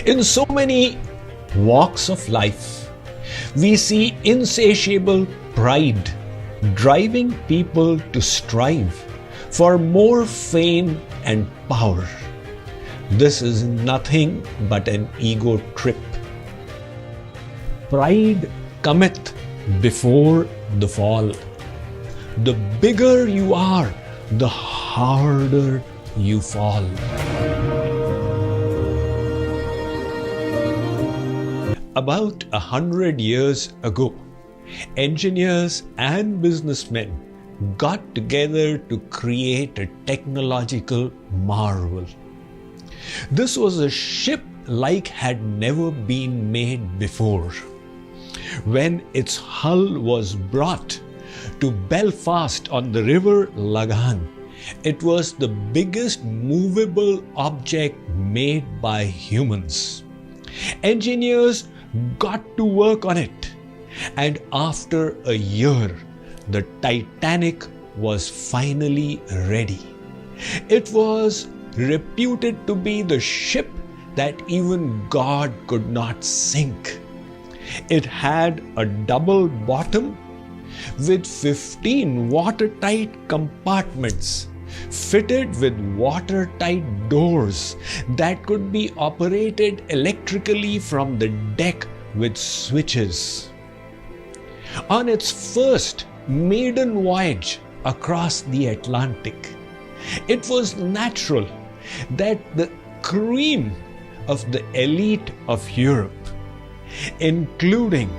In so many walks of life, we see insatiable pride driving people to strive for more fame and power. This is nothing but an ego trip. Pride cometh before the fall. The bigger you are, the harder you fall. About 100 years ago, engineers and businessmen got together to create a technological marvel. This was a ship like had never been made before. When its hull was brought to Belfast on the river Lagan, it was the biggest movable object made by humans. Engineers got to work on it, and after a year, the Titanic was finally ready. It was reputed to be the ship that even God could not sink. It had a double bottom with 15 watertight compartments fitted with watertight doors that could be operated electrically from the deck with switches. On its first maiden voyage across the Atlantic, it was natural that the cream of the elite of Europe, including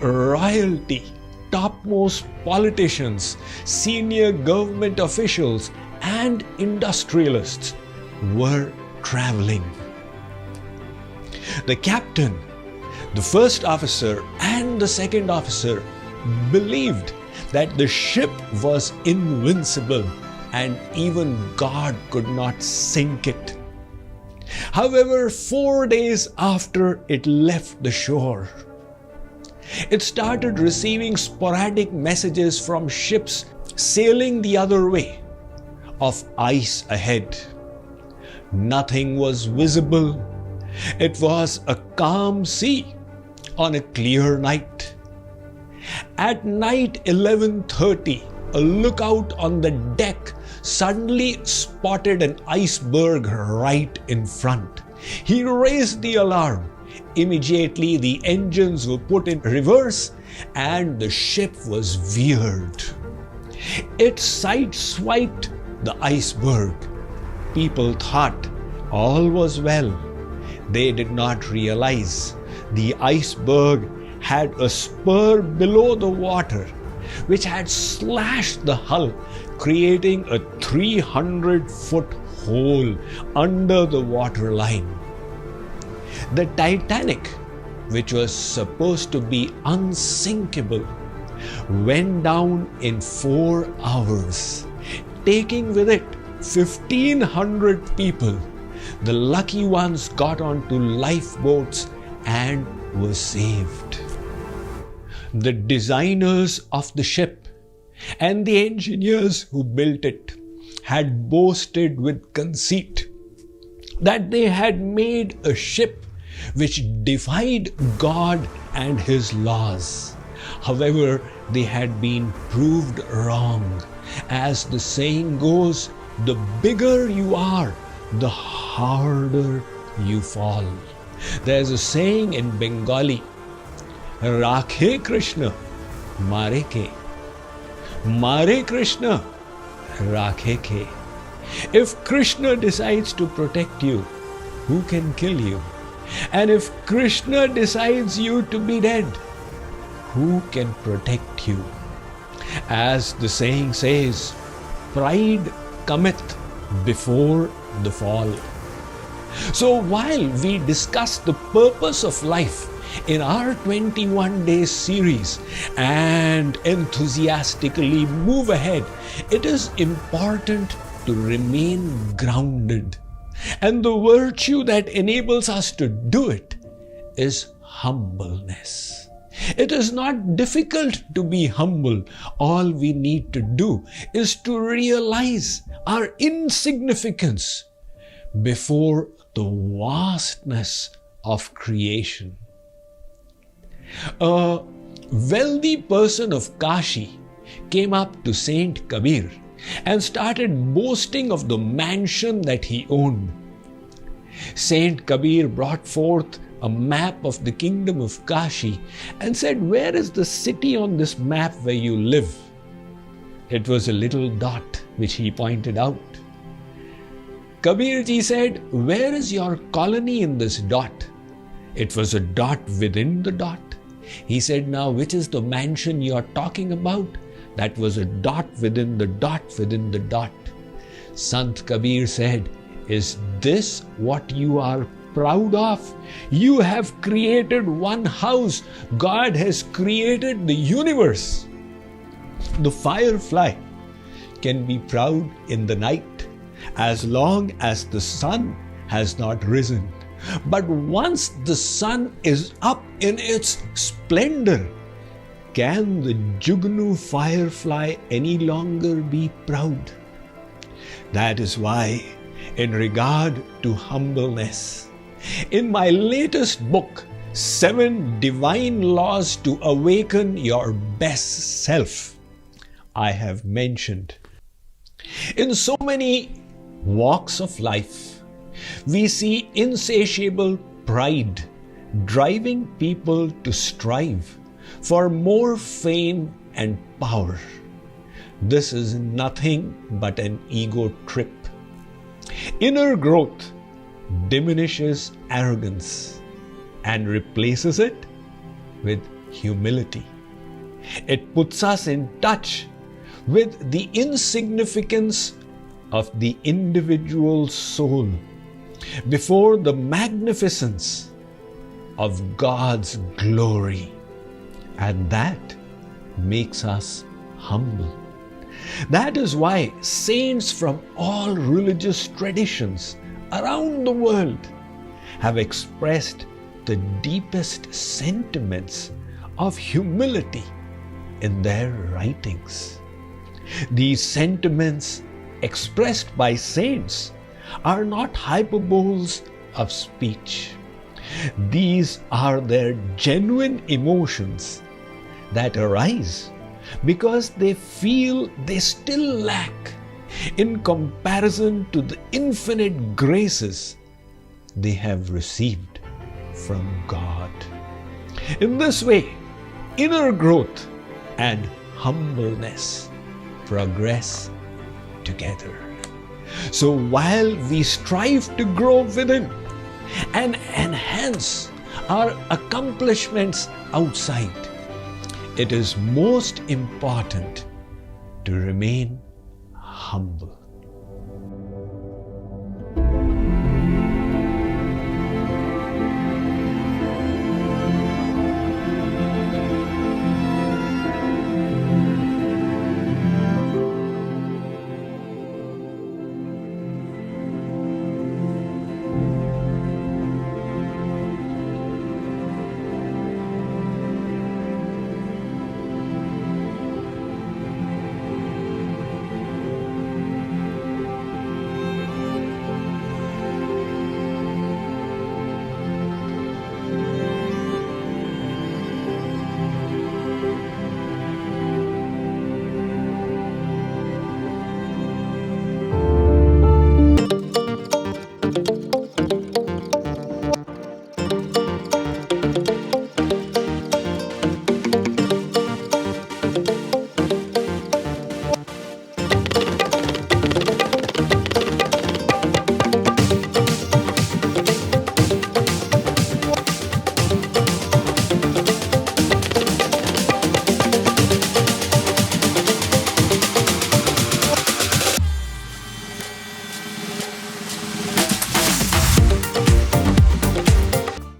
royalty, topmost politicians, senior government officials, and industrialists, were traveling. The captain, the first officer, and the second officer believed that the ship was invincible and even God could not sink it. However, 4 days after it left the shore, it started receiving sporadic messages from ships sailing the other way of ice ahead. Nothing was visible. It was a calm sea on a clear night. At night 11:30, a lookout on the deck suddenly spotted an iceberg right in front. He raised the alarm. Immediately the engines were put in reverse and the ship was veered. It sideswiped the iceberg. People thought all was well. They did not realize the iceberg had a spur below the water which had slashed the hull, creating a 300-foot hole under the water line. The Titanic, which was supposed to be unsinkable, went down in 4 hours, taking with it 1,500 people. The lucky ones got onto lifeboats and were saved. The designers of the ship and the engineers who built it had boasted with conceit that they had made a ship which defied God and His laws. However, they had been proved wrong. As the saying goes, the bigger you are, the harder you fall. There's a saying in Bengali, Rakhe Krishna, Mare ke. Mare Krishna, Rakhe ke. If Krishna decides to protect you, who can kill you? And if Krishna decides you to be dead, who can protect you? As the saying says, pride cometh before the fall. So while we discuss the purpose of life in our 21-day series and enthusiastically move ahead, it is important to remain grounded. And the virtue that enables us to do it is humbleness. It is not difficult to be humble. All we need to do is to realize our insignificance before the vastness of creation. A wealthy person of Kashi came up to Saint Kabir and started boasting of the mansion that he owned. Saint Kabir brought forth a map of the kingdom of Kashi and said, "Where is the city on this map where you live?" It was a little dot which he pointed out. Kabirji said, "Where is your colony in this dot?" It was a dot within the dot. He said, "Now which is the mansion you are talking about?" That was a dot within the dot within the dot. Sant Kabir said, "Is this what you are proud of? You have created one house. God has created the universe." The firefly can be proud in the night as long as the sun has not risen. But once the sun is up in its splendor, can the Jugnu firefly any longer be proud? That is why, in regard to humbleness, in my latest book, 7 Divine Laws to Awaken Your Best Self, I have mentioned. In so many walks of life, we see insatiable pride driving people to strive for more fame and power. This is nothing but an ego trip. Inner growth diminishes arrogance and replaces it with humility. It puts us in touch with the insignificance of the individual soul before the magnificence of God's glory, and that makes us humble. That is why saints from all religious traditions around the world have expressed the deepest sentiments of humility in their writings. These sentiments expressed by saints are not hyperboles of speech. These are their genuine emotions that arise because they feel they still lack in comparison to the infinite graces they have received from God. In this way, inner growth and humbleness progress together. So while we strive to grow within and enhance our accomplishments outside, it is most important to remain humble.